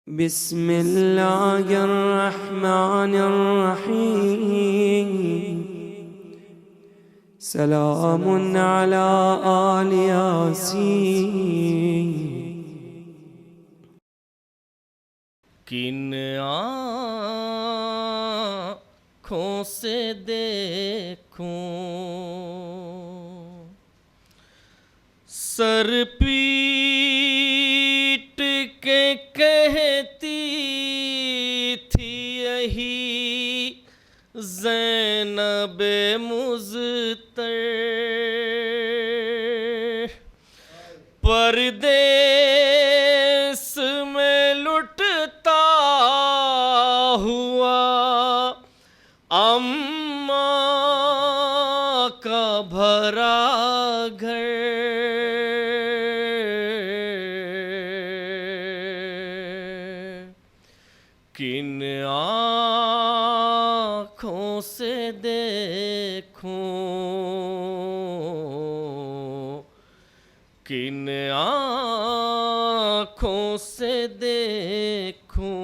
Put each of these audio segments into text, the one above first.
بسم اللہ الرحمن الرحیم سلام علی آل یاسین۔ کن آنکھوں سے دیکھوں سر پیٹ کے کہتی تھی یہی زینب مضطر، پردیس میں لٹتا ہوا اماں کا بھرا گھر، کن آنکھوں سے دیکھوں، کن آنکھوں سے دیکھوں،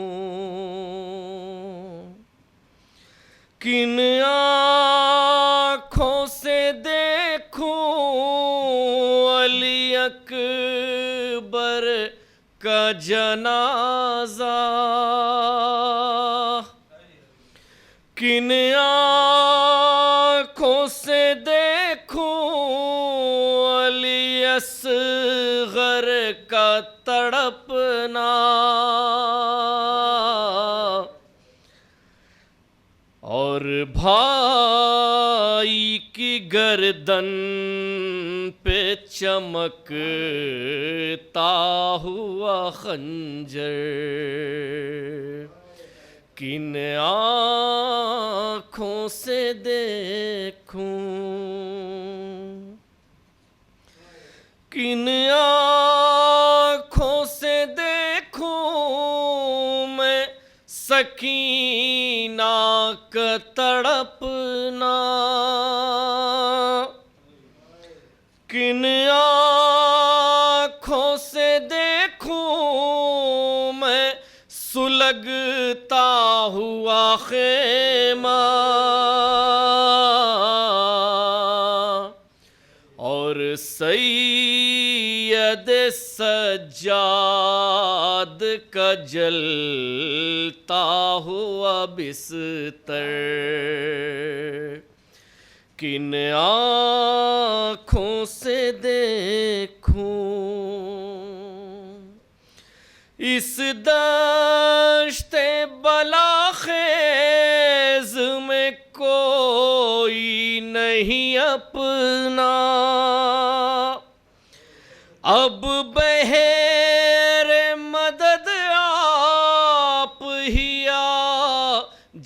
کن آنکھوں سے دیکھوں علی اکبر کا جنازہ، کن آنکھوں سے دیکھوں علی اصغر کا تڑپنا، اور بھائی کی گردن پہ چمکتا ہوا خنجر، کن آنکھوں سے دیکھوں، کن آنکھوں سے دیکھوں میں سکینہ کا تڑپنا، کن آنکھوں سے دیکھوں میں سلگتا ہوا خیمہ، اور سید سجاد کا جلتا ہوا بستر، کن آنکھوں سے دیکھوں، اس دشت بلاخیز میں کوئی نہیں اپنا، اب بہر مدد آپ ہی آ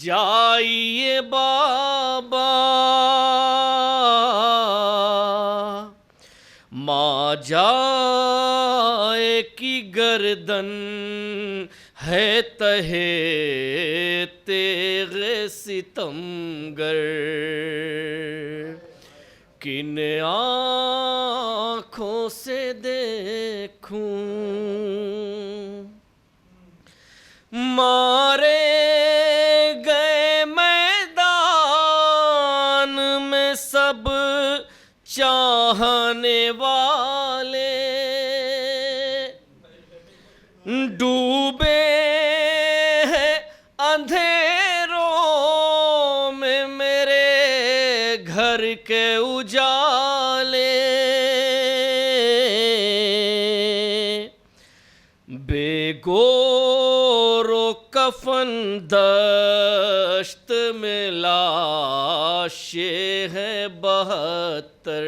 جائیے بابا، ماں جائے کی گردن ہے تہے تیغ ستمگر، کن آنکھوں سے دیکھوں، مارے گئے میدان میں سب چاہنے والے، ڈوبے ہیں اندھیروں میں میرے گھر کے اجالے، بے گور و کفن دشت میں لاشیں ہیں 72،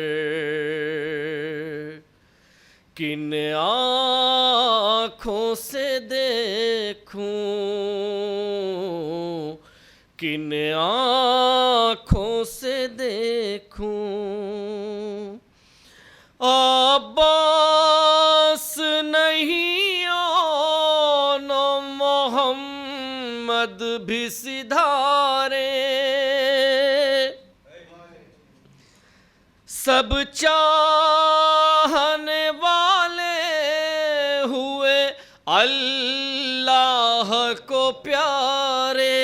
کن آنکھوں سے دیکھوں، کن آنکھوں سے دیکھوں، عباس نہیں آن محمد بھی سدھارے، سب چاہنے والے ہوئے اللہ کو پیارے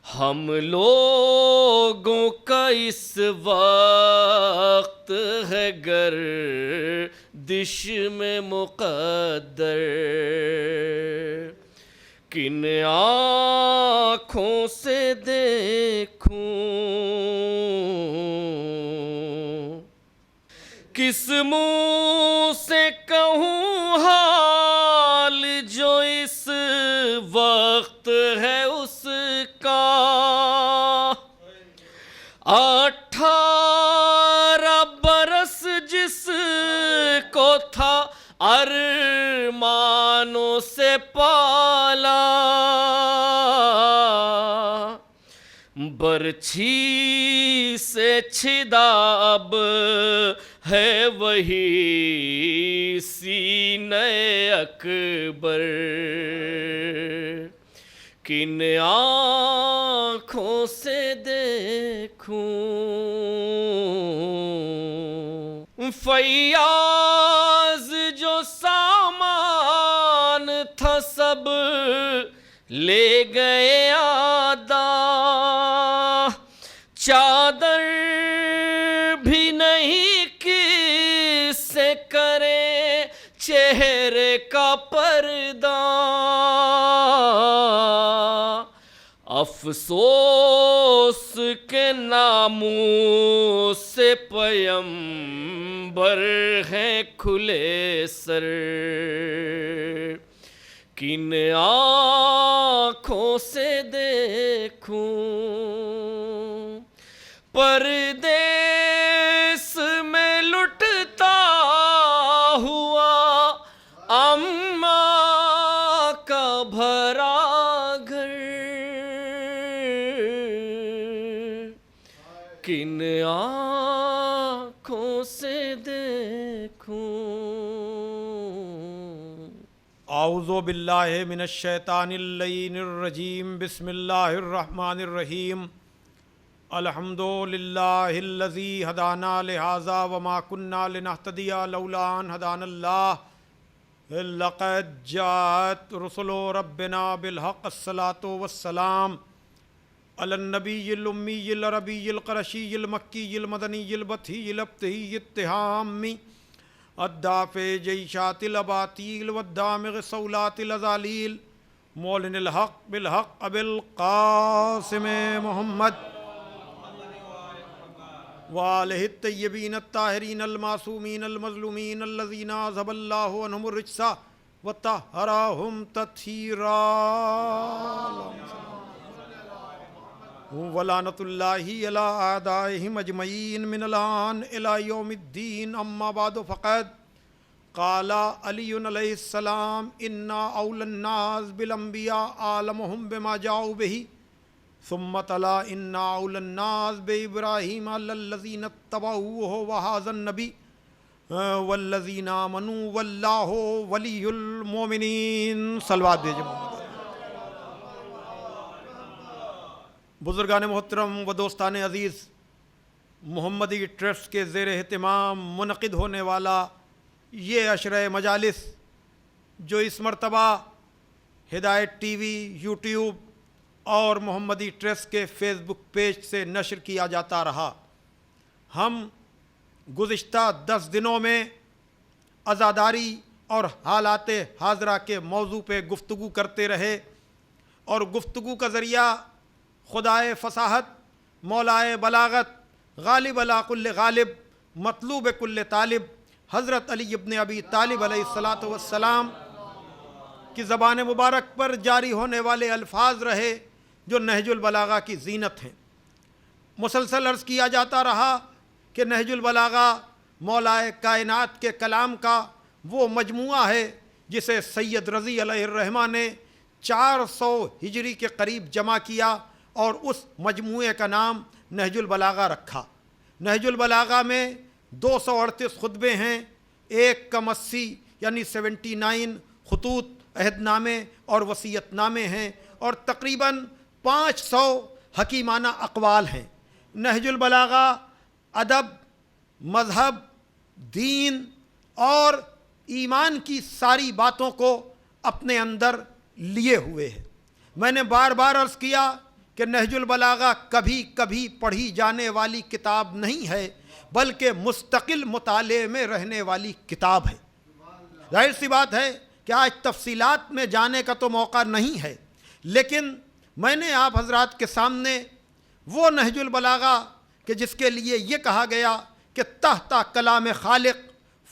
ہم لوگوں کا اس وقت ہے گردش میں مقدر، کن آنکھوں سے دیکھوں، کس منہ سے کہوں حال جو اس وقت ہے اس کا، 18 برس جس کو تھا ارمانوں سے پالا، برچھی سے چھدا اب ہے وہی سینہ اکبر، کن آنکھوں سے دیکھوں، فیاض جو سامان تھا سب لے گئے آدھا، چادر بھی نہیں کس سے کرے چہرے کا پردہ، افسوس کے ناموں سے پیمبر ہیں کھلے سر، کن آنکھوں سے دیکھوں، پردیس میں لٹتا ہوا اماں کا بھرا گھر، کن آنکھوں سے دیکھوں۔ اعوذ باللہ من الشیطان اللعین الرجیم، بسم اللہ الرحمن الرحیم، الحمد للہ الذی ہدانا لہذا وما کنا لنہتدی لولا ان ہدانا اللہ، لقد جاءت رسل ربنا بالحق، الصلاۃ والسلام علی النبی الامی العربی القرشی المکی المدنی البطحی الابتہی التہامی الدافع جیشات الاباطیل والدامغ صولات الازالیل، مولن الحق بالحق ابی القاسم محمد وآلہ الطیبین الطاہرین المعصومین المظلومین الذین اذھب اللہ عنہم الرجس وطہرہم تطہیرا، ولعنۃ اللہ علی اعدائہم اجمعین من الآن الی یوم الدین، اما بعد فقد قال علی علیہ السلام انا اولی الناس بالانبیاء اعلمہم بما جاؤوا بہ، ثم تلا انا اولی الناس بابراہیم علی الذین اتبعوہ وہذا النبی والذین آمنوا واللہ ولی المؤمنین۔ صلوات دیجئے محمد۔ بزرگان محترم و دوستان عزیز، محمدی ٹرسٹ کے زیر اہتمام منعقد ہونے والا یہ عشرہ مجالس جو اس مرتبہ ہدایت ٹی وی، یوٹیوب اور محمدی ٹرسٹ کے فیس بک پیج سے نشر کیا جاتا رہا، ہم گزشتہ 10 دنوں میں عزاداری اور حالات حاضرہ کے موضوع پہ گفتگو کرتے رہے، اور گفتگو کا ذریعہ خدائے فصاحت، مولائے بلاغت، غالب علی کل غالب، مطلوب کل طالب، حضرت علی ابن ابی طالب علیہ الصلاۃ والسلام کی زبان مبارک پر جاری ہونے والے الفاظ رہے جو نہج البلاغہ کی زینت ہیں۔ مسلسل عرض کیا جاتا رہا کہ نہج البلاغہ مولائے کائنات کے کلام کا وہ مجموعہ ہے جسے سید رضی علیہ الرحمہ نے 400 ہجری کے قریب جمع کیا اور اس مجموعے کا نام نہج البلاغہ رکھا۔ نہج البلاغہ میں 238 خطبے ہیں، 180 یعنی 79 خطوط، عہد نامے اور وصیت نامے ہیں، اور تقریباً 500 حکیمانہ اقوال ہیں۔ نہج البلاغہ ادب، مذہب، دین اور ایمان کی ساری باتوں کو اپنے اندر لیے ہوئے ہے۔ میں نے بار بار عرض کیا کہ نہج البلاغہ کبھی کبھی پڑھی جانے والی کتاب نہیں ہے، بلکہ مستقل مطالعے میں رہنے والی کتاب ہے۔ ظاہر سی بات ہے کہ آج تفصیلات میں جانے کا تو موقع نہیں ہے، لیکن میں نے آپ حضرات کے سامنے وہ نہج البلاغہ کہ جس کے لیے یہ کہا گیا کہ تحت کلام خالق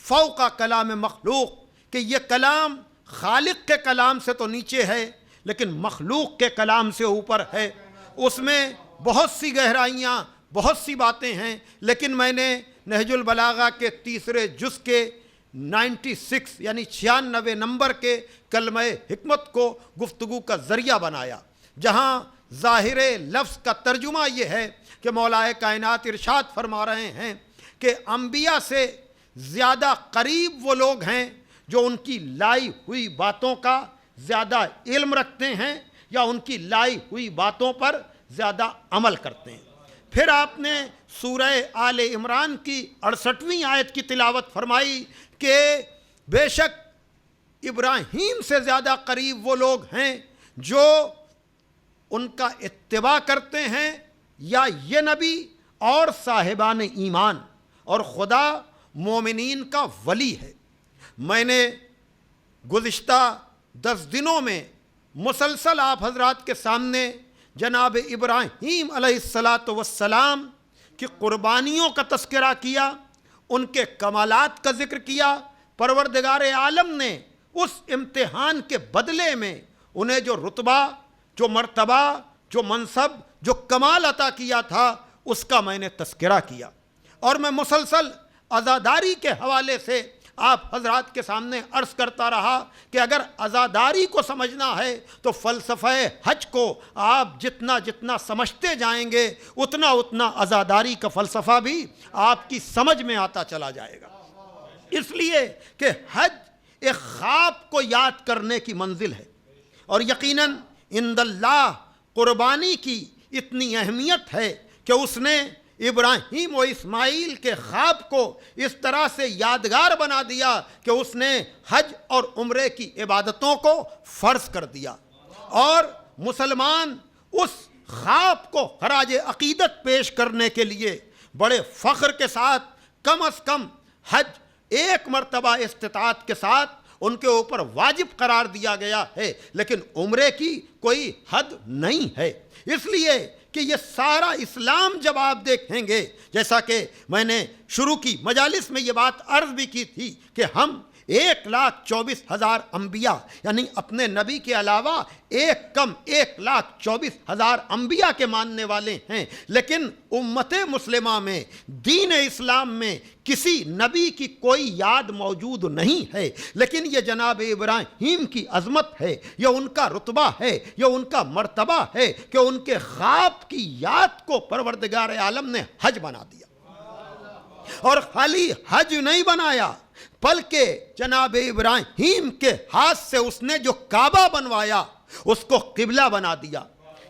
فوق کلام مخلوق، کہ یہ کلام خالق کے کلام سے تو نیچے ہے لیکن مخلوق کے کلام سے اوپر ہے، اس میں بہت سی گہرائیاں، بہت سی باتیں ہیں، لیکن میں نے نہج البلاغہ کے تیسرے جز کے 96 یعنی 96 نمبر کے کلمہ حکمت کو گفتگو کا ذریعہ بنایا، جہاں ظاہر لفظ کا ترجمہ یہ ہے کہ مولا کائنات ارشاد فرما رہے ہیں کہ انبیاء سے زیادہ قریب وہ لوگ ہیں جو ان کی لائی ہوئی باتوں کا زیادہ علم رکھتے ہیں یا ان کی لائی ہوئی باتوں پر زیادہ عمل کرتے ہیں۔ پھر آپ نے سورہ آل عمران کی 68ویں آیت کی تلاوت فرمائی کہ بے شک ابراہیم سے زیادہ قریب وہ لوگ ہیں جو ان کا اتباع کرتے ہیں یا یہ نبی اور صاحبان ایمان، اور خدا مومنین کا ولی ہے۔ میں نے گزشتہ 10 دنوں میں مسلسل آپ حضرات کے سامنے جناب ابراہیم علیہ السلام کی قربانیوں کا تذکرہ کیا، ان کے کمالات کا ذکر کیا۔ پروردگار عالم نے اس امتحان کے بدلے میں انہیں جو رتبہ، جو مرتبہ، جو منصب، جو کمال عطا کیا تھا، اس کا میں نے تذکرہ کیا، اور میں مسلسل عزاداری کے حوالے سے آپ حضرات کے سامنے عرض کرتا رہا کہ اگر عزاداری کو سمجھنا ہے تو فلسفہ حج کو آپ جتنا جتنا سمجھتے جائیں گے اتنا اتنا عزاداری کا فلسفہ بھی آپ کی سمجھ میں آتا چلا جائے گا، اس لیے کہ حج ایک خواب کو یاد کرنے کی منزل ہے، اور یقیناً عند اللہ قربانی کی اتنی اہمیت ہے کہ اس نے ابراہیم و اسماعیل کے خواب کو اس طرح سے یادگار بنا دیا کہ اس نے حج اور عمرے کی عبادتوں کو فرض کر دیا، اور مسلمان اس خواب کو خراج عقیدت پیش کرنے کے لیے بڑے فخر کے ساتھ کم از کم حج ایک مرتبہ استطاعت کے ساتھ ان کے اوپر واجب قرار دیا گیا ہے، لیکن عمرے کی کوئی حد نہیں ہے، اس لیے کہ یہ سارا اسلام جب آپ دیکھیں گے، جیسا کہ میں نے شروع کی مجالس میں یہ بات عرض بھی کی تھی کہ ہم 1,24,000 انبیاء یعنی اپنے نبی کے علاوہ ایک کم 1,24,000 انبیاء کے ماننے والے ہیں، لیکن امت مسلمہ میں دین اسلام میں کسی نبی کی کوئی یاد موجود نہیں ہے، لیکن یہ جناب ابراہیم کی عظمت ہے، یہ ان کا رتبہ ہے، یہ ان کا مرتبہ ہے کہ ان کے خواب کی یاد کو پروردگار عالم نے حج بنا دیا، اور خالی حج نہیں بنایا بلکہ جناب ابراہیم کے ہاتھ سے اس نے جو کعبہ بنوایا اس کو قبلہ بنا دیا۔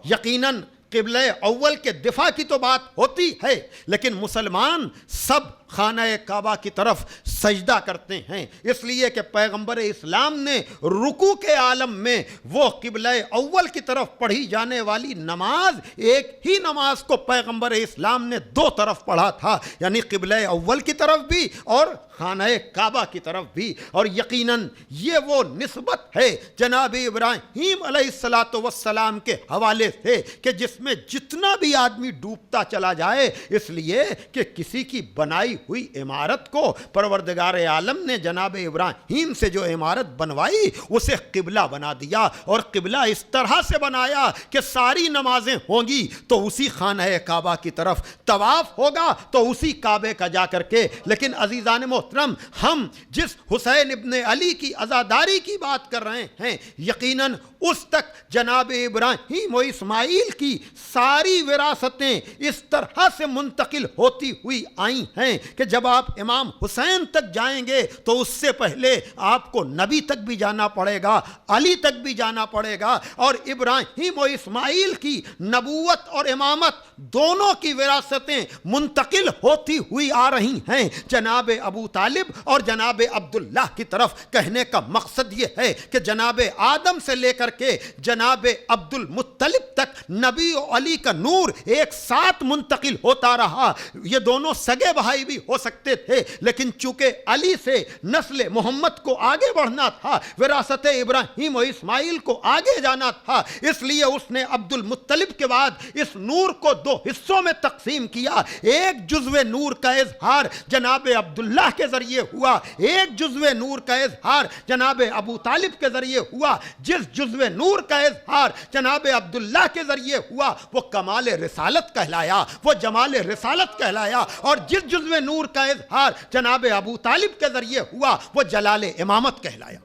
یقیناً قبلہ اول کے دفاع کی تو بات ہوتی ہے، لیکن مسلمان سب خانہ کعبہ کی طرف سجدہ کرتے ہیں، اس لیے کہ پیغمبر اسلام نے رکوع کے عالم میں وہ قبلہ اول کی طرف پڑھی جانے والی نماز، ایک ہی نماز کو پیغمبر اسلام نے 2 طرف پڑھا تھا، یعنی قبلہ اول کی طرف بھی اور خانہ کعبہ کی طرف بھی، اور یقیناً یہ وہ نسبت ہے جناب ابراہیم علیہ السلام کے حوالے سے کہ جس میں جتنا بھی آدمی ڈوبتا چلا جائے، اس لیے کہ کسی کی بنائی ہوئی عمارت کو پروردگار عالم نے جناب ابراہیم سے جو عمارت بنوائی اسے قبلہ بنا دیا، اور قبلہ اس طرح سے بنایا کہ ساری نمازیں ہوں گی تو اسی خانہ کعبہ کی طرف، طواف ہوگا تو اسی کعبے کا جا کر کے۔ لیکن عزیزان محترم، ہم جس حسین ابن علی کی عزاداری کی بات کر رہے ہیں، یقیناً اس تک جناب ابراہیم و اسماعیل کی ساری وراثتیں اس طرح سے منتقل ہوتی ہوئی آئی ہیں کہ جب آپ امام حسین تک جائیں گے تو اس سے پہلے آپ کو نبی تک بھی جانا پڑے گا، علی تک بھی جانا پڑے گا، اور ابراہیم و اسماعیل کی نبوت اور امامت دونوں کی وراثتیں منتقل ہوتی ہوئی آ رہی ہیں جناب ابو طالب اور جناب عبداللہ کی طرف۔ کہنے کا مقصد یہ ہے کہ جناب آدم سے لے کر کے جناب عبد المطلب تک نبی و علی کا نور ایک ساتھ منتقل ہوتا رہا۔ یہ دونوں سگے بھائی بھی ہو سکتے تھے، لیکن چونکہ علی سے نسل محمد کو آگے بڑھنا تھا، وراثت ابراہیم و اسماعیل کو آگے جانا تھا، اس لیے اس نے عبد المطلب کے بعد اس نور کو دو حصوں میں تقسیم کیا۔ ایک جزو نور کا اظہار جناب عبداللہ کے ذریعے ہوا، ایک جزو نور کا اظہار جناب ابو طالب کے ذریعے ہوا۔ جس جزو نور کا اظہار جناب عبداللہ کے ذریعے ہوا وہ کمال رسالت کہلایا، وہ جمال رسالت کہلایا، اور جس جزو نور کا اظہار جناب ابو طالب کے ذریعے ہوا وہ جلال امامت کہلایا۔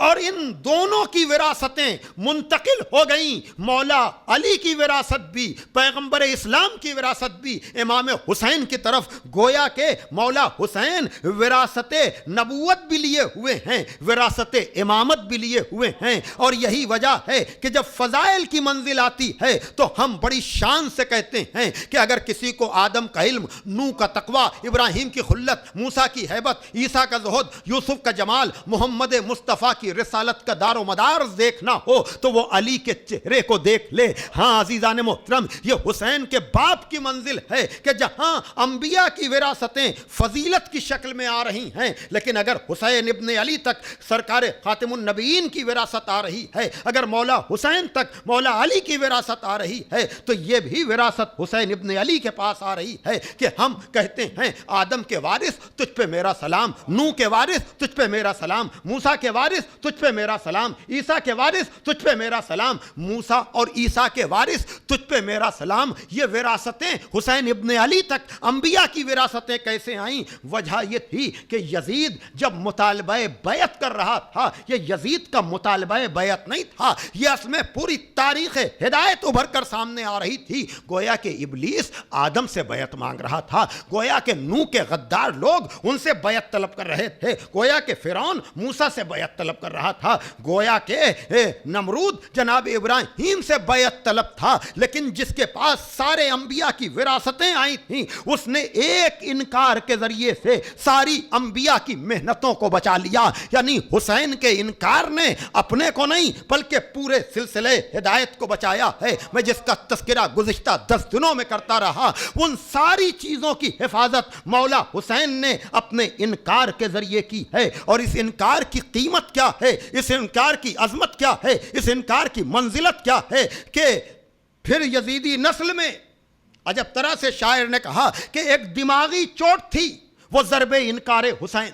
اور ان دونوں کی وراثتیں منتقل ہو گئیں، مولا علی کی وراثت بھی، پیغمبر اسلام کی وراثت بھی امام حسین کی طرف، گویا کہ مولا حسین وراثت نبوت بھی لیے ہوئے ہیں، وراثت امامت بھی لیے ہوئے ہیں۔ اور یہی وجہ ہے کہ جب فضائل کی منزل آتی ہے تو ہم بڑی شان سے کہتے ہیں کہ اگر کسی کو آدم کا علم، نوح کا تقویٰ، ابراہیم کی خلت، موسیٰ کی ہیبت، عیسیٰ کا زہد، یوسف کا جمال، محمد مصطفیٰ کی رسالت کا دار و مدار دیکھنا ہو تو وہ علی کے چہرے کو دیکھ لے۔ ہاں عزیزان محترم، یہ حسین کے باپ کی منزل ہے کہ جہاں انبیاء کی وراثتیں فضیلت کی شکل میں آ رہی ہیں، لیکن اگر حسین ابن علی تک سرکار خاتم النبیین کی وراثت آ رہی ہے، اگر مولا حسین تک مولا علی کی وراثت آ رہی ہے، تو یہ بھی وراثت حسین ابن علی کے پاس آ رہی ہے کہ ہم کہتے ہیں آدم کے وارث تجھ پہ میرا سلام، نوح کے وارث تجھ پہ میرا سلام، موسیٰ کے وارث تجھ پہ میرا سلام، عیسیٰ کے وارث تجھ پہ میرا سلام، موسیٰ اور عیسیٰ کے وارث تجھ پہ میرا سلام۔ یہ وراثتیں حسین ابن علی تک انبیاء کی وراثتیں کیسے آئیں؟ وجہ یہ تھی کہ یزید جب مطالبہ بیعت کر رہا تھا، یہ یزید کا مطالبہ بیعت نہیں تھا، یہ اصل میں پوری تاریخ ہدایت ابھر کر سامنے آ رہی تھی۔ گویا کہ ابلیس آدم سے بیعت مانگ رہا تھا، گویا کہ نوح کے غدار لوگ ان سے بیعت طلب کر رہے تھے، گویا کہ فرعون موسیٰ سے بیعت طلب کر رہا تھا، گویا کہ نمرود جناب ابراہیم سے بیعت طلب تھا، لیکن جس کے پاس سارے انبیاء کی وراثتیں آئی تھیں اس نے ایک انکار کے ذریعے سے ساری انبیاء کی محنتوں کو بچا لیا۔ یعنی حسین کے انکار نے اپنے کو نہیں بلکہ پورے سلسلے ہدایت کو بچایا ہے۔ میں جس کا تذکرہ گزشتہ 10 دنوں میں کرتا رہا، ان ساری چیزوں کی حفاظت مولا حسین نے اپنے انکار کے ذریعے کی ہے۔ اور اس انکار کی قیمت کیا ہے، اس انکار کی عظمت کیا ہے، اس انکار کی منزلت کیا ہے کہ پھر یزیدی نسل میں عجب طرح سے شاعر نے کہا کہ ایک دماغی چوٹ تھی وہ ضرب انکار حسین۔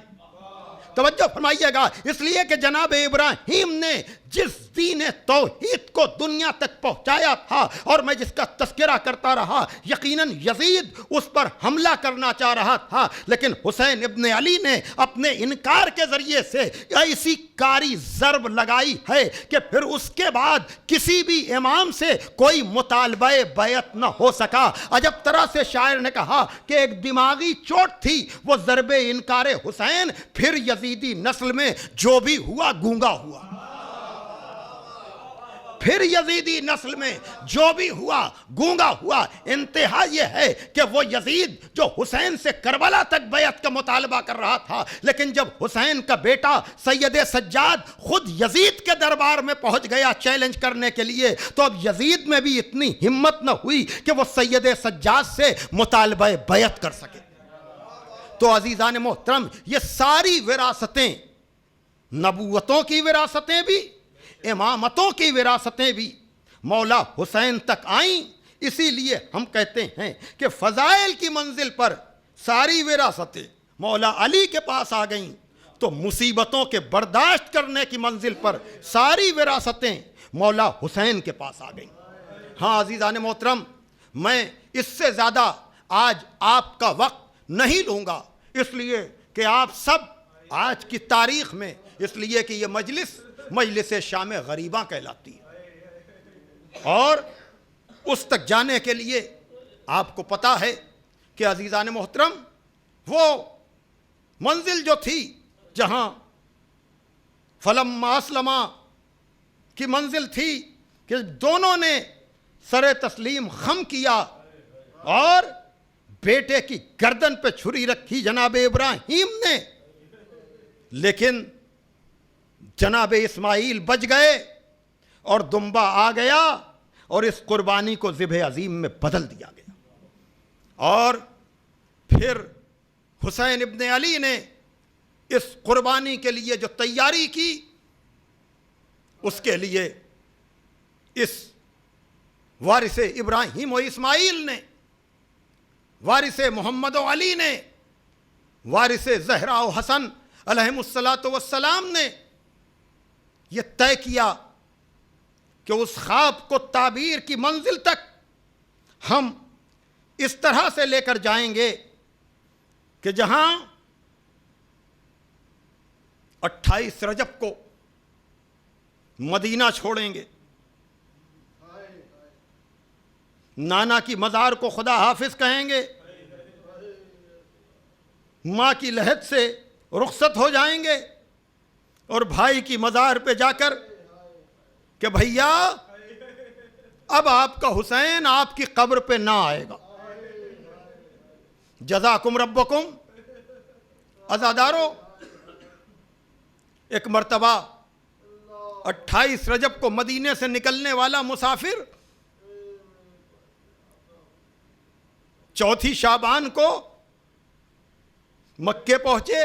توجہ فرمائیے گا، اس لیے کہ جناب ابراہیم نے جس دین توحید کو دنیا تک پہنچایا تھا، اور میں جس کا تذکرہ کرتا رہا، یقیناً یزید اس پر حملہ کرنا چاہ رہا تھا، لیکن حسین ابن علی نے اپنے انکار کے ذریعے سے ایسی کاری ضرب لگائی ہے کہ پھر اس کے بعد کسی بھی امام سے کوئی مطالبہ بیعت نہ ہو سکا۔ عجب طرح سے شاعر نے کہا کہ ایک دماغی چوٹ تھی وہ ضرب انکار حسین، پھر یزیدی نسل میں جو بھی ہوا گونگا ہوا، پھر یزیدی نسل میں جو بھی ہوا گونگا ہوا۔ انتہا یہ ہے کہ وہ یزید جو حسین سے کربلا تک بیعت کا مطالبہ کر رہا تھا، لیکن جب حسین کا بیٹا سید سجاد خود یزید کے دربار میں پہنچ گیا چیلنج کرنے کے لیے، تو اب یزید میں بھی اتنی ہمت نہ ہوئی کہ وہ سید سجاد سے مطالبہ بیعت کر سکے۔ تو عزیزان محترم، یہ ساری وراثتیں، نبوتوں کی وراثتیں بھی، امامتوں کی وراثتیں بھی مولا حسین تک آئیں۔ اسی لیے ہم کہتے ہیں کہ فضائل کی منزل پر ساری وراثتیں مولا علی کے پاس آ گئیں، تو مصیبتوں کے برداشت کرنے کی منزل پر ساری وراثتیں مولا حسین کے پاس آ گئیں۔ ہاں عزیزان محترم، میں اس سے زیادہ آج آپ کا وقت نہیں لوں گا، اس لیے کہ آپ سب آج کی تاریخ میں، اس لیے کہ یہ مجلس شام غریباں کہلاتی ہے، اور اس تک جانے کے لیے آپ کو پتا ہے کہ عزیزان محترم وہ منزل جو تھی جہاں فلما اسلما کی منزل تھی کہ دونوں نے سر تسلیم خم کیا اور بیٹے کی گردن پہ چھری رکھی جناب ابراہیم نے، لیکن جناب اسماعیل بچ گئے اور دمبا آ گیا اور اس قربانی کو ذبح عظیم میں بدل دیا گیا۔ اور پھر حسین ابن علی نے اس قربانی کے لیے جو تیاری کی، اس کے لیے اس وارث ابراہیم و اسماعیل نے، وارث محمد و علی نے، وارث زہرا و حسن علیہم الصلاۃ والسلام نے یہ طے کیا کہ اس خواب کو تعبیر کی منزل تک ہم اس طرح سے لے کر جائیں گے کہ جہاں 28 رجب کو مدینہ چھوڑیں گے، نانا کی مزار کو خدا حافظ کہیں گے، ماں کی لحد سے رخصت ہو جائیں گے، اور بھائی کی مزار پہ جا کر کہ بھیا اب آپ کا حسین آپ کی قبر پہ نہ آئے گا، جزاکم ربکم۔ عزادارو، ایک مرتبہ 28 رجب کو مدینے سے نکلنے والا مسافر 4 شعبان کو مکے پہنچے،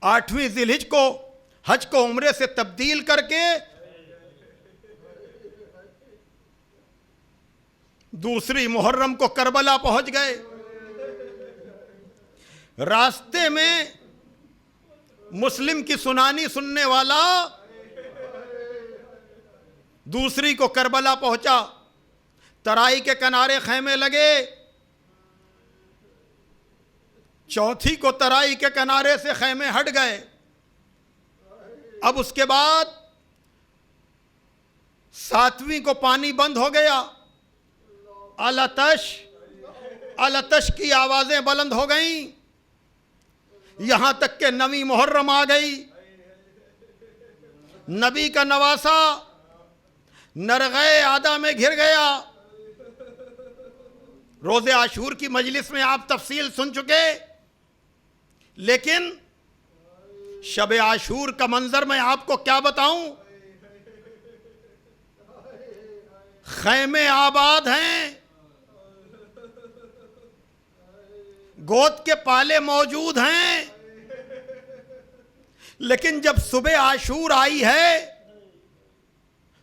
8ویں ذی الحجہ کو حج کو عمرے سے تبدیل کر کے دوسری محرم کو کربلا پہنچ گئے۔ راستے میں مسلم کی سنانی سننے والا دوسری کو کربلا پہنچا، ترائی کے کنارے خیمے لگے، چوتھی کو ترائی کے کنارے سے خیمے ہٹ گئے۔ اب اس کے بعد 7ویں کو پانی بند ہو گیا، الاتش الاتش کی آوازیں بلند ہو گئیں، یہاں تک کہ 9ویں محرم آ گئی۔ نبی کا نواسا نرغے آدھا میں گھر گیا۔ روز عاشور کی مجلس میں آپ تفصیل سن چکے، لیکن شب عاشور کا منظر میں آپ کو کیا بتاؤں۔ خیمے آباد ہیں، گود کے پالے موجود ہیں، لیکن جب صبح عاشور آئی ہے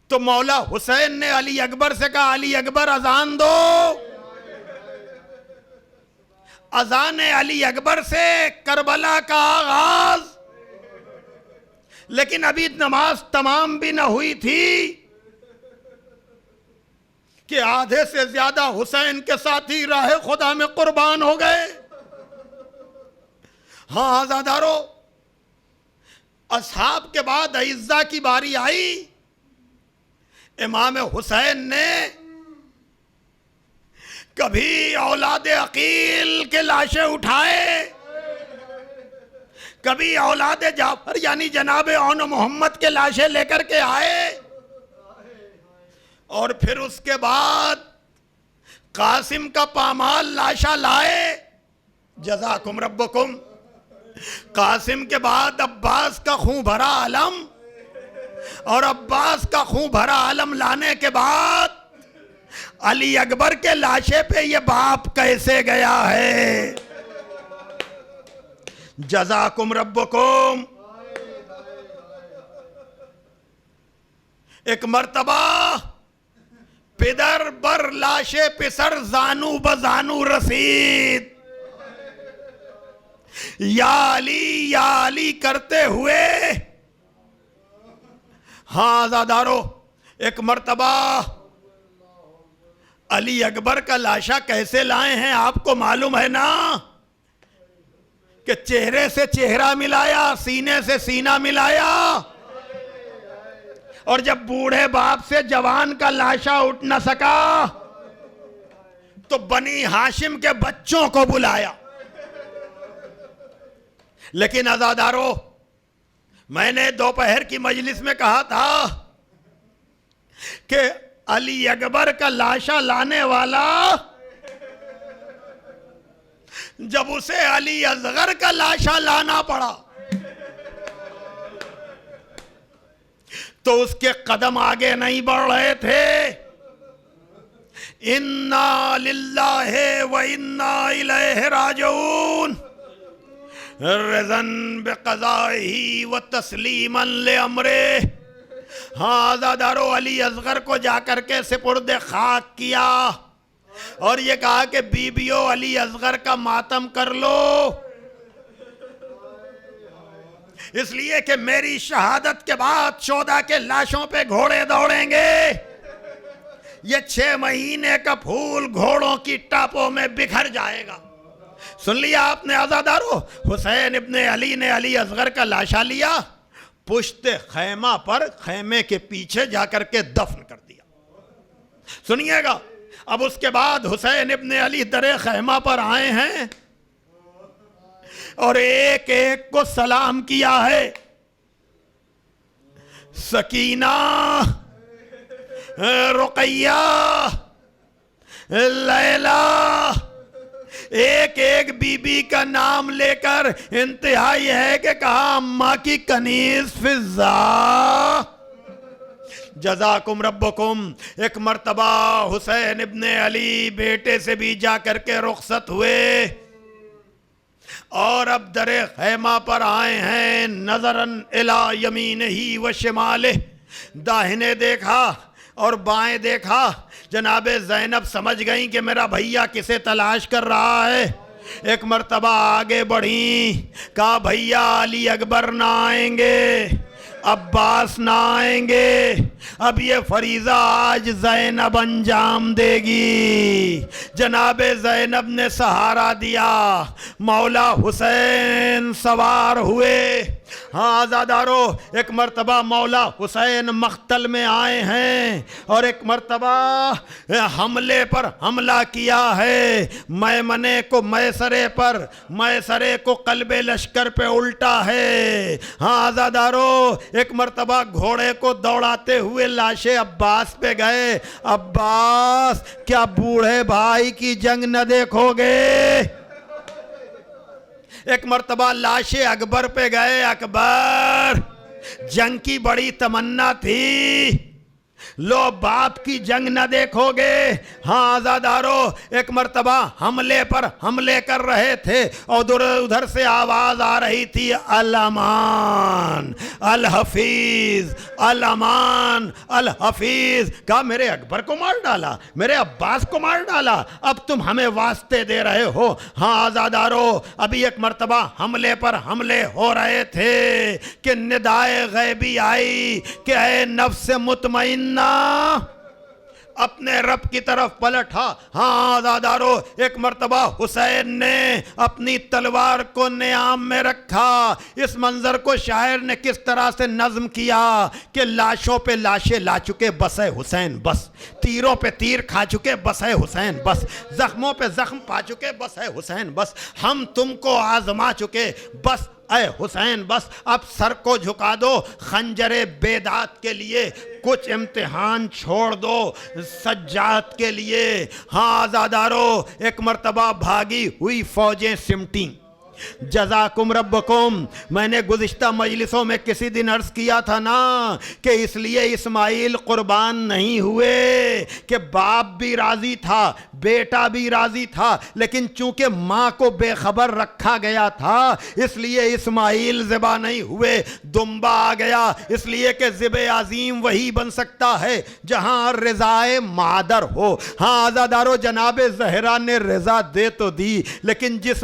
تو مولا حسین نے علی اکبر سے کہا علی اکبر اذان دو۔ اذان علی اکبر سے کربلا کا آغاز، لیکن ابھی نماز تمام بھی نہ ہوئی تھی کہ آدھے سے زیادہ حسین کے ساتھی راہ خدا میں قربان ہو گئے۔ ہاں عزادارو، اصحاب کے بعد اعزا کی باری آئی۔ امام حسین نے کبھی اولاد عقیل کے لاشیں اٹھائے، کبھی اولاد جعفر یعنی جناب اون محمد کے لاشیں لے کر کے آئے، اور پھر اس کے بعد قاسم کا پامال لاشا لائے، جزاکم ربکم۔ قاسم کے بعد عباس کا خون بھرا علم، اور عباس کا خون بھرا علم لانے کے بعد علی اکبر کے لاشے پہ یہ باپ کیسے گیا ہے، جزاکم ربکم۔ ایک مرتبہ پدر بر لاشے پسر زانو بزانو رسید، یا علی کرتے ہوئے۔ ہاں عزادارو، ایک مرتبہ علی اکبر کا لاشا کیسے لائے ہیں آپ کو معلوم ہے نا؟ کہ چہرے سے چہرہ ملایا، سینے سے سینہ ملایا، اور جب بوڑھے باپ سے جوان کا لاشا اٹھ نہ سکا تو بنی ہاشم کے بچوں کو بلایا۔ لیکن عزادارو، میں نے دوپہر کی مجلس میں کہا تھا کہ علی اکبر کا لاشا لانے والا جب اسے علی اصغر کا لاشا لانا پڑا تو اس کے قدم آگے نہیں بڑھ رہے تھے۔ اِنَّا لِلَّهِ وَإِنَّا إِلَيْهِ راجعون، رضاً بقضائه وتسلیماً لأمره۔ ہاں عزادارو، علی اصغر کو جا کر کے سپرد خاک کیا اور یہ کہا کہ بیبیو علی اصغر کا ماتم کر لو، اس لیے کہ میری شہادت کے بعد 14 کے لاشوں پہ گھوڑے دوڑیں گے۔ یہ 6 مہینے کا پھول گھوڑوں کی ٹاپوں میں بکھر جائے گا۔ سن لیا آپ نے عزادارو، حسین ابن علی نے علی اصغر کا لاشا لیا، پشت خیمہ پر خیمے کے پیچھے جا کر کے دفن کر دیا۔ سنیے گا، اب اس کے بعد حسین ابن علی در خیمہ پر آئے ہیں اور ایک ایک کو سلام کیا ہے۔ سکینہ، رقیہ، لیلہ، ایک ایک بی بی کا نام لے کر انتہائی ہے کہ کہا اماں کی کنیز فضا جزاکم ربکم۔ ایک مرتبہ حسین ابن علی بیٹے سے بھی جا کر کے رخصت ہوئے اور اب در خیمہ پر آئے ہیں۔ نظراً الی یمینہ و شمالہ، داہنے دیکھا اور بائیں دیکھا۔ جناب زینب سمجھ گئیں کہ میرا بھیا کسے تلاش کر رہا ہے۔ ایک مرتبہ آگے بڑھیں، کہا بھیا علی اکبر نہ آئیں گے، عباس نہ آئیں گے، اب یہ فریضہ آج زینب انجام دے گی۔ جناب زینب نے سہارا دیا، مولا حسین سوار ہوئے۔ ہاں عزادارو، ایک مرتبہ مولا حسین مقتل میں آئے ہیں اور ایک مرتبہ حملے پر حملہ کیا ہے۔ میمنے کو میسرے پر، میسرے کو قلب لشکر پہ الٹا ہے۔ ہاں عزادارو، ایک مرتبہ گھوڑے کو دوڑاتے ہوئے لاشے عباس پہ گئے۔ عباس، کیا بوڑھے بھائی کی جنگ نہ دیکھو گے؟ ایک مرتبہ لاش اکبر پہ گئے۔ اکبر، جنگ کی بڑی تمنا تھی، لو باپ کی جنگ نہ دیکھو گے؟ ہاں عزادارو، ایک مرتبہ حملے پر حملے کر رہے تھے اور ادھر سے آواز آ رہی تھی، الامان الحفیظ، الامان الحفیظ۔ کہا میرے اکبر کو مار ڈالا، میرے عباس کو مار ڈالا، اب تم ہمیں واسطے دے رہے ہو؟ ہاں عزادارو، ابھی ایک مرتبہ حملے پر حملے ہو رہے تھے کہ ندائے غیبی آئی کہ اے نفس مطمئنہ اپنے رب کی طرف پلٹا۔ ہاں عزادارو، ایک مرتبہ حسین نے اپنی تلوار کو نیام میں رکھا۔ اس منظر کو شاعر نے کس طرح سے نظم کیا کہ لاشوں پہ لاشیں لا چکے بس اے حسین بس، تیروں پہ تیر کھا چکے بس اے حسین بس، زخموں پہ زخم پا چکے بس اے حسین بس، ہم تم کو آزما چکے بس اے حسین بس، اب سر کو جھکا دو خنجر بیداد کے لیے، کچھ امتحان چھوڑ دو سجاد کے لیے۔ ہاں عزادارو، ایک مرتبہ بھاگی ہوئی فوجیں سمٹیں۔ جزاکم ربکم، میں نے گزشتہ مجلسوں میں کسی دن عرض کیا تھا نا کہ اس لیے اسماعیل قربان نہیں ہوئے کہ باپ بھی راضی تھا، بیٹا بھی راضی تھا، لیکن چونکہ ماں کو بے خبر رکھا گیا تھا اس لیے اسماعیل ذبح نہیں ہوئے، دمبا آ گیا، اس لیے کہ ذبح عظیم وہی بن سکتا ہے جہاں رضائے مادر ہو۔ ہاں عزادارو، جناب زہرا نے رضا دے تو دی، لیکن جس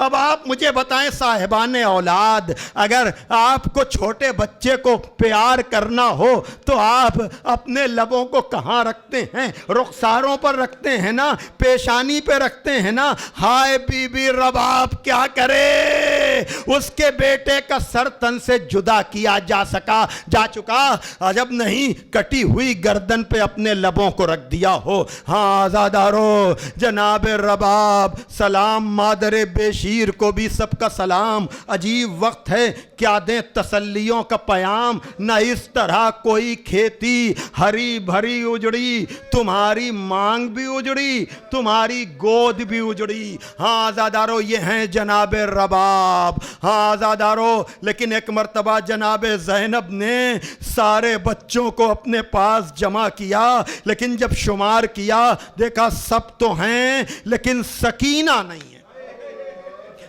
اب آپ مجھے بتائیں صاحبان اولاد، اگر آپ کو چھوٹے بچے کو پیار کرنا ہو تو آپ اپنے لبوں کو کہاں رکھتے ہیں؟ رخساروں پر رکھتے ہیں نا، پیشانی پہ رکھتے ہیں نا۔ ہائے بی بی رباب کیا کرے، اس کے بیٹے کا سر تن سے جدا کیا جا چکا، عجب نہیں کٹی ہوئی گردن پہ اپنے لبوں کو رکھ دیا ہو۔ ہاں آزادارو، جناب رباب سلام مادر بے شیر کو بھی سب کا سلام۔ عجیب وقت ہے، کیا دیں تسلیوں کا پیام، نہ اس طرح کوئی کھیتی ہری بھری اجڑی، تمہاری مانگ بھی اجڑی، تمہاری گود بھی اجڑی۔ ہاں آزادارو، یہ ہیں جناب رباب۔ ہاں آزادارو، لیکن ایک مرتبہ جناب زینب نے سارے بچوں کو اپنے پاس جمع کیا، لیکن جب شمار کیا دیکھا سب تو ہیں لیکن سکینہ نہیں ہے۔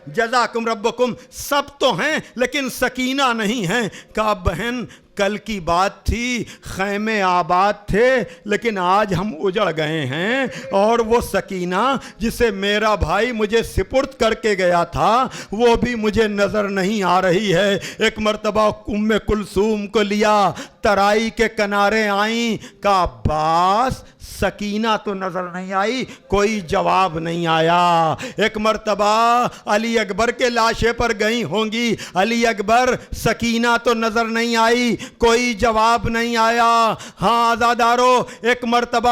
جزاکم ربکم، سب تو ہیں لیکن سکینہ نہیں ہے۔ کہا بہن کل کی بات تھی، خیمے آباد تھے لیکن آج ہم اجڑ گئے ہیں، اور وہ سکینہ جسے میرا بھائی مجھے سپرد کر کے گیا تھا وہ بھی مجھے نظر نہیں آ رہی ہے۔ ایک مرتبہ ام کلثوم کو لیا، ترائی کے کنارے آئیں، کہا عباس سکینہ تو نظر نہیں آئی، کوئی جواب نہیں آیا۔ ایک مرتبہ علی اکبر کے لاشے پر گئی ہوں گی، علی اکبر سکینہ تو نظر نہیں آئی، کوئی جواب نہیں آیا۔ ہاں آزادارو، ایک مرتبہ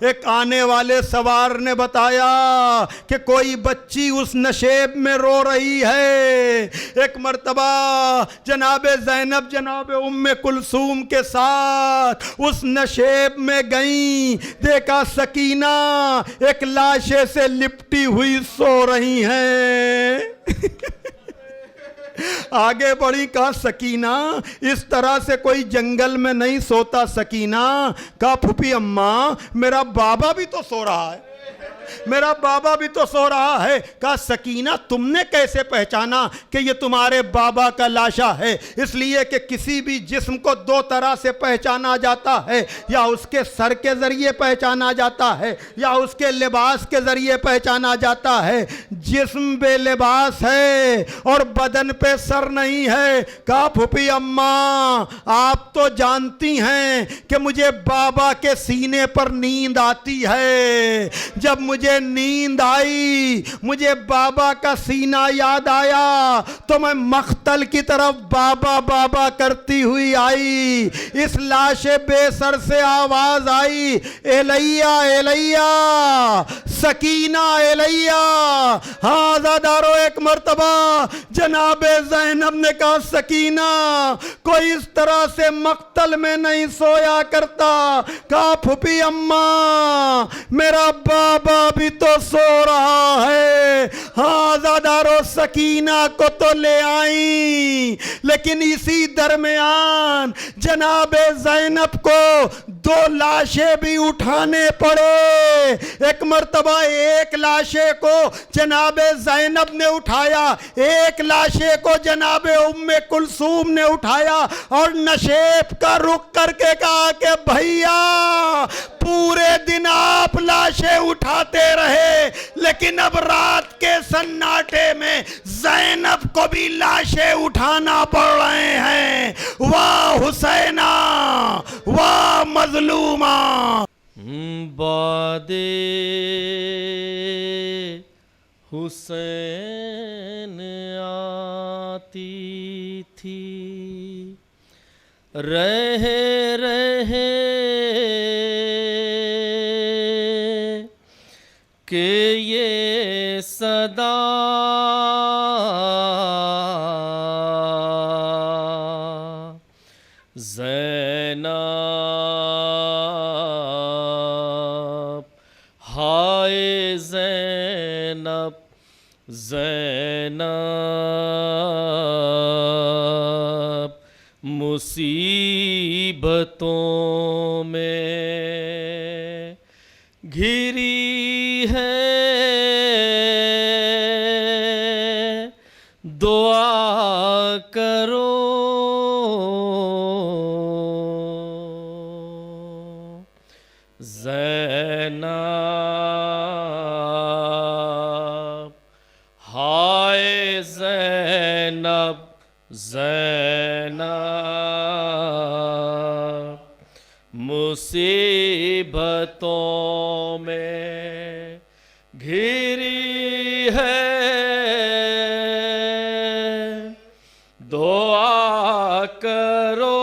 ایک آنے والے سوار نے بتایا کہ کوئی بچی اس نشیب میں رو رہی ہے۔ ایک مرتبہ جناب زینب جناب ام کلثوم کے ساتھ اس نشیب میں گئیں، دیکھا سکینہ ایک لاشے سے لپٹی ہوئی سو رہی ہیں۔ آگے بڑھی، کہا سکینہ اس طرح سے کوئی جنگل میں نہیں سوتا۔ سکینہ کہا پھوپھی اماں میرا بابا بھی تو سو رہا ہے، میرا بابا بھی تو سو رہا ہے۔ کہا سکینہ تم نے کیسے پہچانا کہ یہ تمہارے بابا کا لاشا ہے؟ اس لیے کہ کسی بھی جسم کو دو طرح سے پہچانا جاتا ہے، یا اس کے سر کے ذریعے پہچانا جاتا ہے یا اس کے لباس کے ذریعے پہچانا جاتا ہے۔ جسم بے لباس ہے اور بدن پہ سر نہیں ہے۔ کہا پھوپھی اماں آپ تو جانتی ہیں کہ مجھے بابا کے سینے پر نیند آتی ہے، جب مجھے نیند آئی مجھے بابا کا سینہ یاد آیا تو میں مقتل کی طرف بابا بابا کرتی ہوئی آئی۔ اس لاش بے سر سے آواز آئی الیہ الیہ سکینہ الیہ۔ ہاں آزادارو، ایک مرتبہ جناب زینب نے کہا سکینہ کوئی اس طرح سے مقتل میں نہیں سویا کرتا۔ کہا پھوپھی اماں میرا بابا بھی تو سو رہا ہے۔ ہاں آزادارو، سکینہ کو تو لے آئیں، لیکن اسی درمیان جناب زینب کو دو لاشیں بھی اٹھانے پڑے۔ ایک مرتبہ ایک لاشے کو جناب زینب نے اٹھایا، ایک لاشے کو جناب ام کلثوم نے اٹھایا، اور نشیب کا رخ کر کے کہا کہ بھیا پورے دن آپ لاشیں اٹھاتے رہے لیکن اب رات کے سناٹے میں زینب کو بھی لاشیں اٹھانا پڑ رہے ہیں۔ واہ حسینہ واہ مظلومہ۔ باد حسین آتی تھی، رہے رہے کہ یہ صدا زینب ہائے زینب زینب مصیبتوں میں گھری ہے، دعا کرو زینب ہائے زینب زینب مصیبتوں میں گھری ہے دعا کرو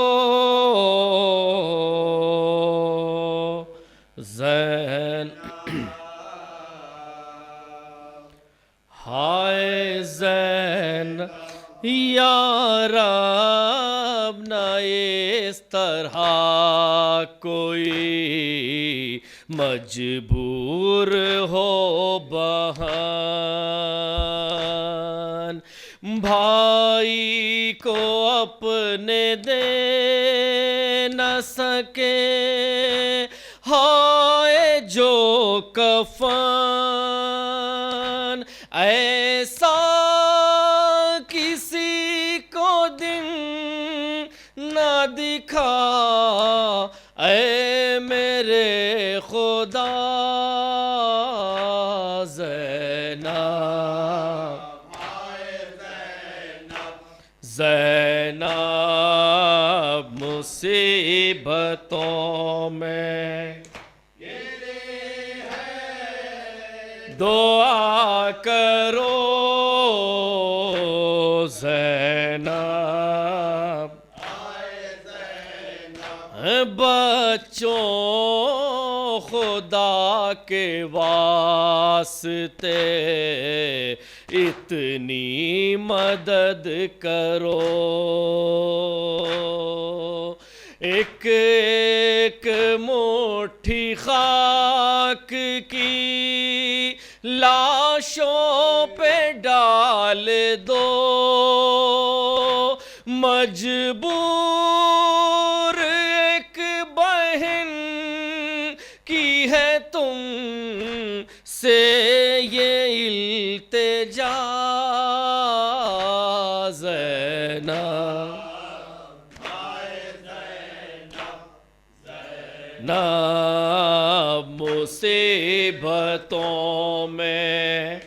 ہائے زین یا رب نہ اس طرح کوئی مجبور ہو بہن بھائی کو اپنے دے نہ سکے ہائے جو کفن ایسا کسی کو دن نہ دکھا اے میرے خدا زینب زینب مصیبتوں میں دعا کرو زینب بچوں خدا کے واسطے اتنی مدد کرو ایک ایک مٹھی خاک کی لاشوں پہ ڈال دو مجبور ایک بہن کی ہے تم سے یہ التجا زینب مصیبتوں میں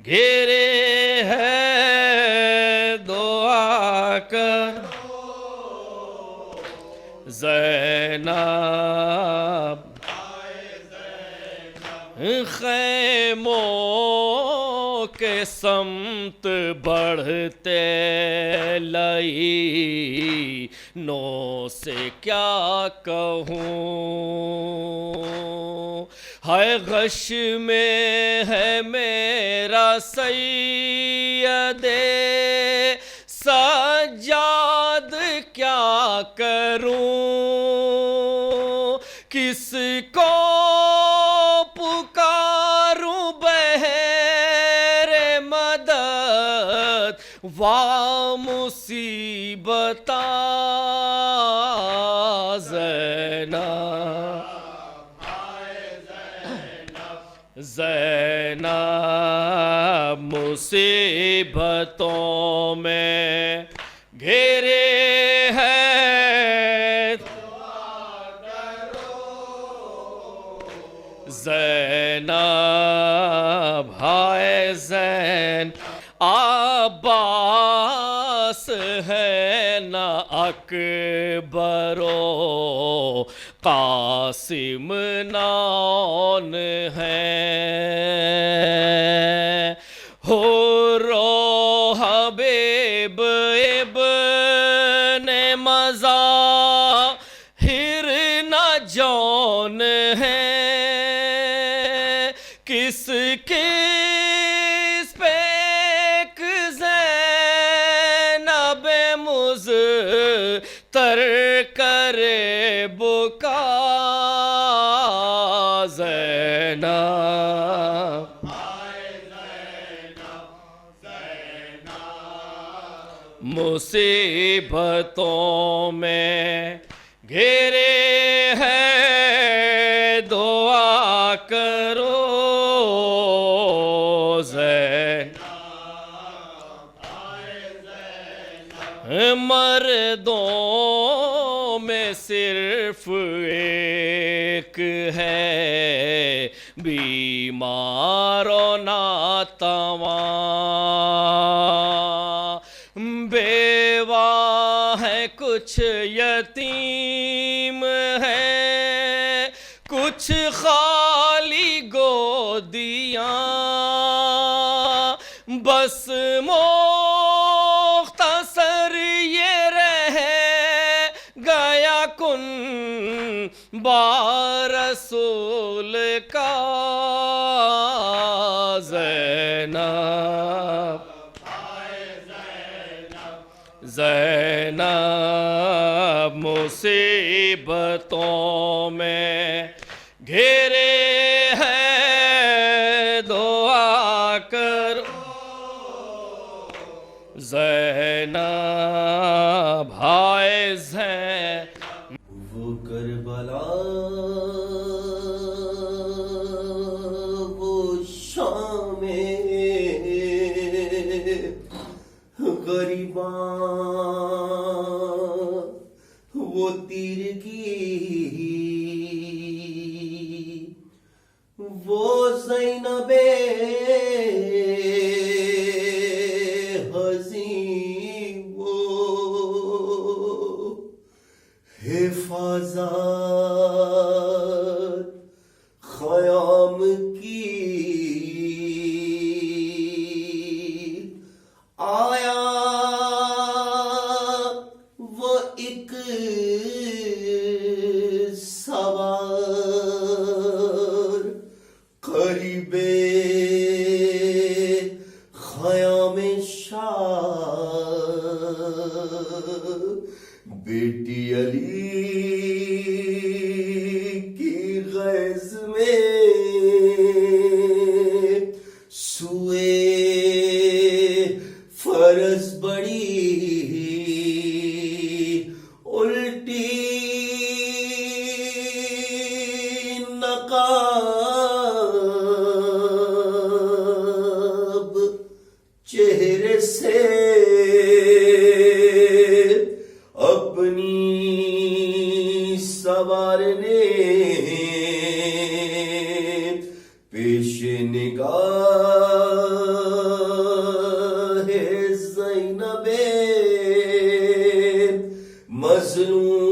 گھرے ہے دعا کرو زینب خیموں کے سمت بڑھتے لئی نو سے کیا کہوں ہائے غش میں ہے میرا سید سجاد کیا کروں کس کو پکاروں بہر مدد وا مصیبت زینب مصیبتوں میں گھرے ہے زینب ہائے زین عباس ہے نہ اکبر و قاسم نون ہے رو حبیب ابن مظاہر نہ جون ہے کس کس پہ ایک زینب مضطر کرے بکا زینب مصیبتوں میں گھرے ہے دعا کرو مردوں میں صرف ایک ہے بیمار و ناتواں کچھ یتیم ہے کچھ خالی گودیاں بس مختصر یہ رہ گیا کن با رسول کا زینب زینب مصیبتوں میں گھیرے ہیں دعا کرو زینب ہائے زینب وہ کربلا وہ شام غریباں وہ تیرگی وہ زینب حزین وہ حفاظت خیام کی آیا وہ ایک سوار قریب خیام شاہ بیٹی علی کی غیظ میں سوئے فرض بڑی الٹی نقاب چہرے سے اپنی سوارنے پیش نگاہ زینب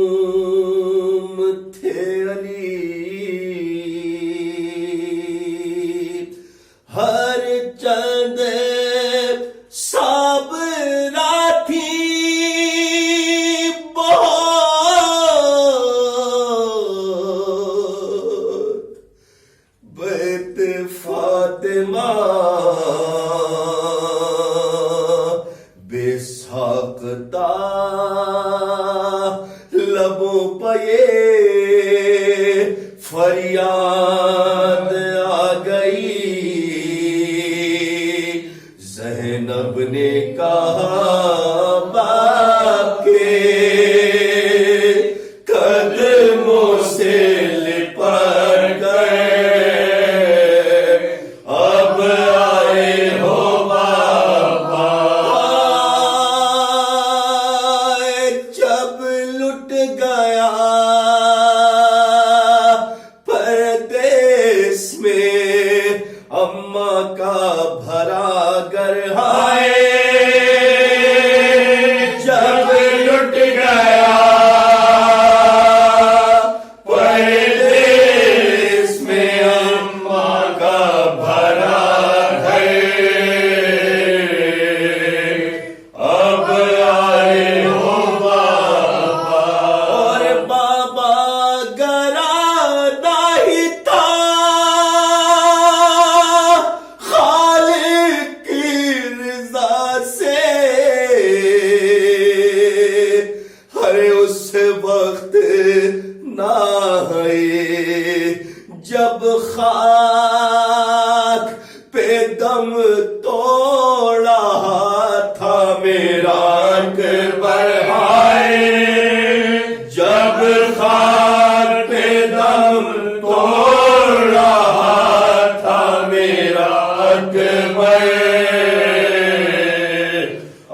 مظلوم تھے علی ہر چند صابرہ تھی بیت فاطمہ بے ساختہ لبوں پہ فریاد آ گئی زینب نے کہا باپ کے قدموں سے لپٹ گئے اب آئے ہو بابا جب لٹ گیا پردیس میں اماں کا بھرا گر ہائے جب لٹ گیا پردیس میں اماں کا بھرا گھر اب آئے ہو بابا اور بابا گرانا ہی تھا خالق کی رضا سے ارے اس وقت نہ آئے جب خاک پہ دم توڑا تھا میرا اکبر ہائے جب خاک پہ دم توڑا تھا میرا اکبر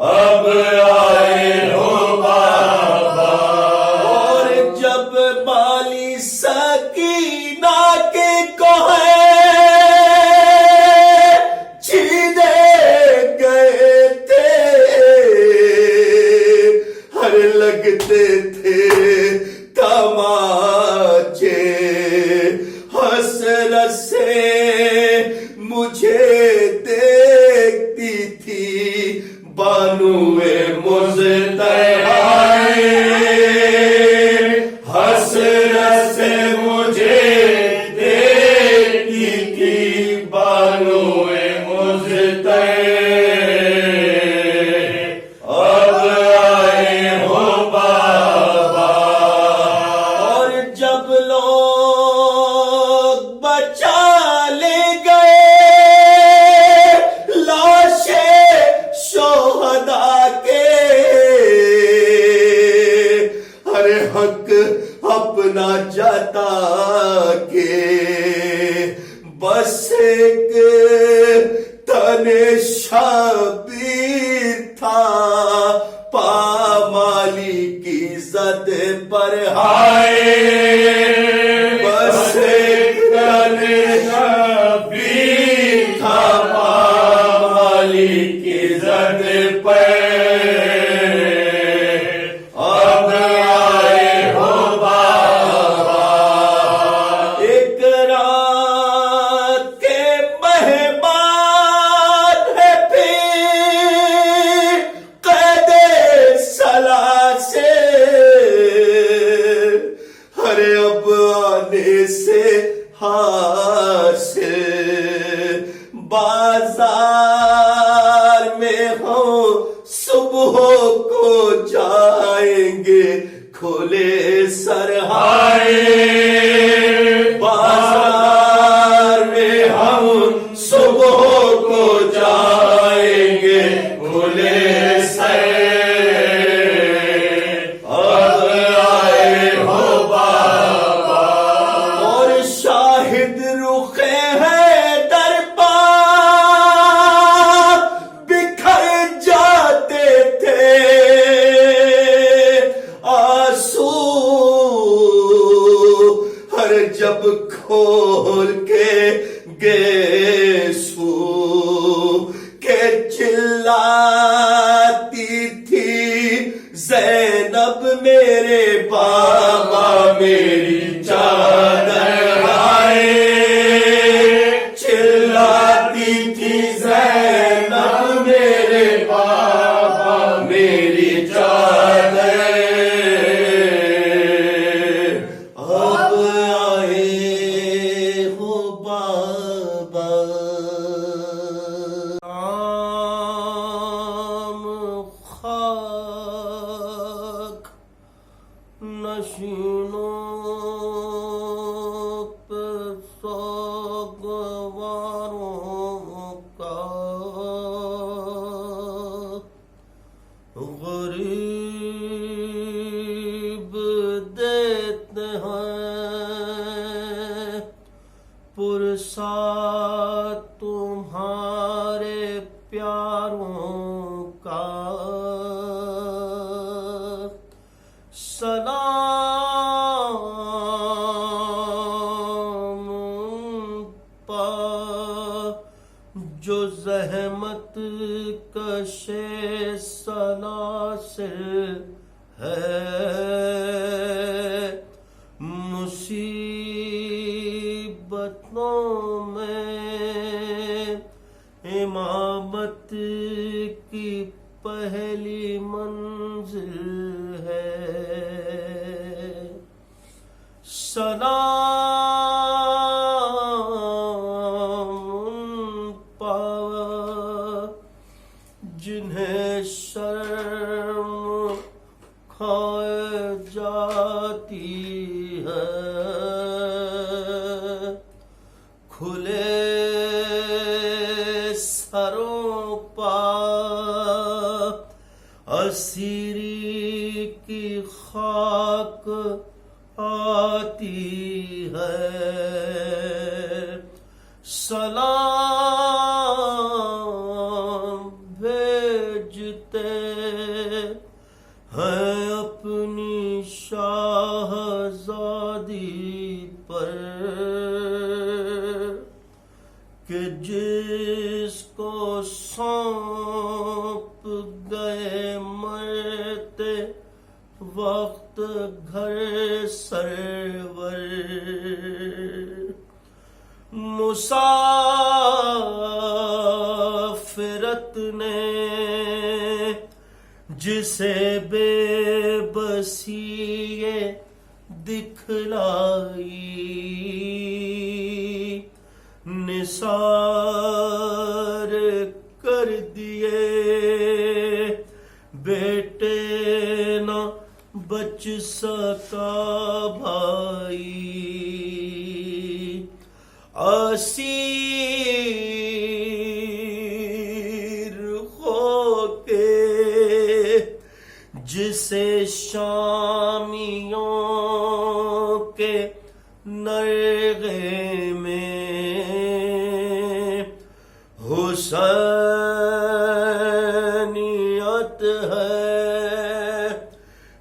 اب آئے ہو بابا اور جب بالی سکینہ کے کوہے چھیدے گئے لگتے تھے تماچے، حسرت سے مجھے دیکھتی تھی بانوئے مزدہ، حسرت سے مجھے دیکھتی تھی بانوئے مزدہ، اب آئے ہو بابا، اور جب لوگ بچا لے گئے لاشیں شہداء کے، ہر حق اپنا جاتا کہ بس ایک تن شبیر تھا پامالی کی زد پر، ہائے بس ایک تن شبیر تھا پامالی کی زد پر، اب آئے ہو بابا، ایک رات کے مہمان ہے پھر قید سلاسل، ہر اب آنے سے حاصل بازار میں ہوں صبح کو جائیں گے کھلے سر، ہائے بازار میں ہم صبح کو جائیں گے کھلے سر، اب آئے ہو بابا، اور شاہد رخے ہیں در پار بکھر جاتے تھے آنسو، ہر جب کھول کے گیسو کہ چلاتی تھی زینب میرے بابا میری چادر، ہائے چلاتی تھی زینب میرے بابا میری چادر، اب آئے ہو بابا، عام خاک نشینوں پہ سوگواروں کا، غریب دیتے ہیں پرسا تمہارے پیاروں کا، سلام پا جو زحمت کشے سلاسل ہے، مصیبتوں میں امامت کی پہلی منزل ہے، سلام پا جنہیں شرم کھائے جاتی ہے، کھلے سروں پا اسیری کی خاک آتی ہے، سلام بھیجتے ہیں اپنی شاہزادی پر کہ جس کو سونپ گئے مرتے وقت گھر سرور مسافرت نے جسے بے بسی یہ دکھلائی نثار کر دیے بیٹے نہ بچ سکا بھائی اسیر ہو کے جسے شامیوں کے نرغے میں حسینیت ہے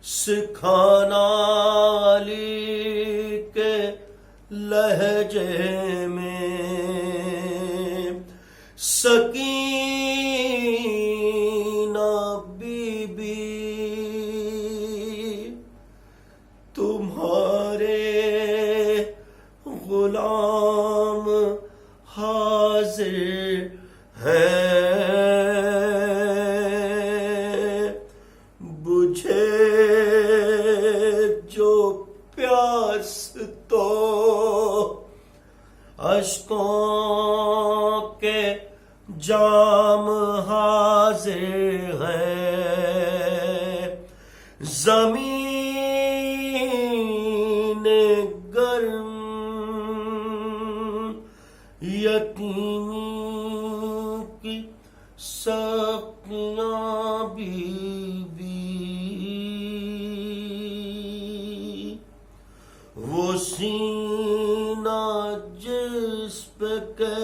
سکھانا علی کے لہجے میں سکینہ بی بی تمہارے غلام حاضر ہے بجھے جو پیاس تو اشکوں کے جام حاضر ہے زمین گرم یتیمی کی سقیاں بی وہ سینہ جس پہ کہ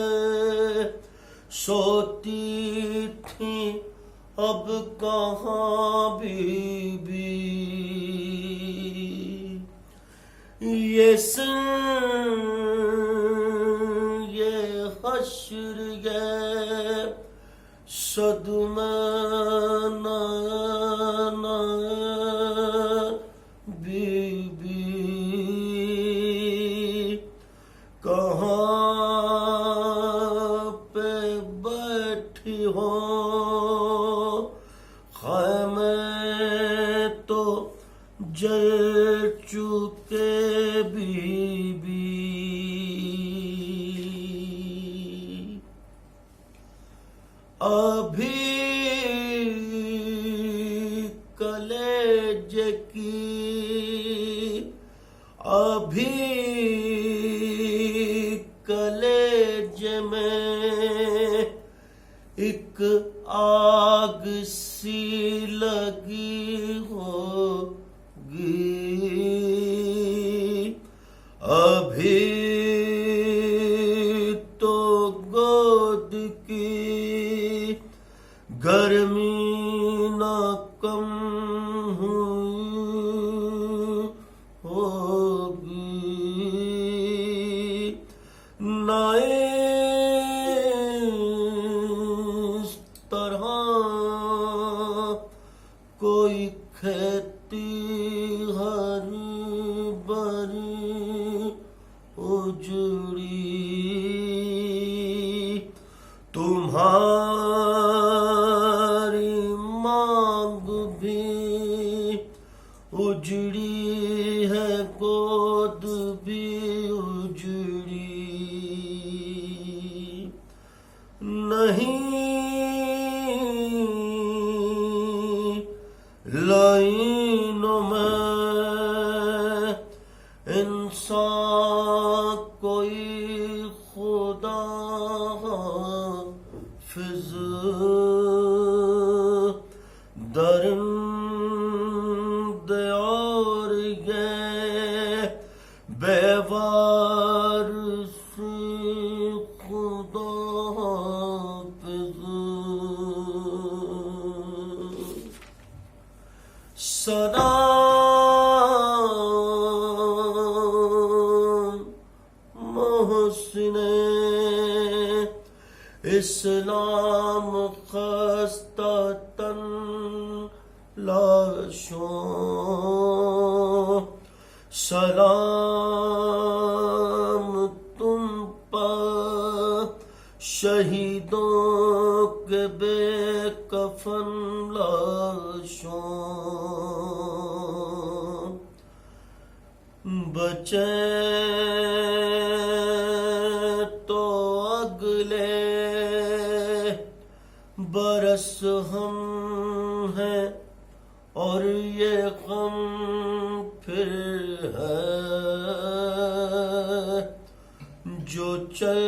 سوتی تھی اب کہاں بی بی یہ سن یہ حشر یہ صدمہ بی بی کہاں پہ بیٹھی ہو خیمے تو جل چکے بی بی ابھی کلیج کی ابھی کلیج میں ایک آگ سی لگی ہوگی ابھی تو گود کی گرمی نہ کم ہوگی نہ اس طرح کوئی کھیتی ہر بری اجڑی تمہاری مانگ بھی اجڑی ہے گود بھی اجڑی نہیں لائنوں میں انسان کوئی خدا حافظ درند اور یہ بیوارث خدا حافظ سلام محسن اسلام خستہ تن لاشوں سلام تم پر شہیدوں کے بے کفن لاشوں بچے تو اگلے برس ہم ہیں اور یہ غم پھر ہے جو چل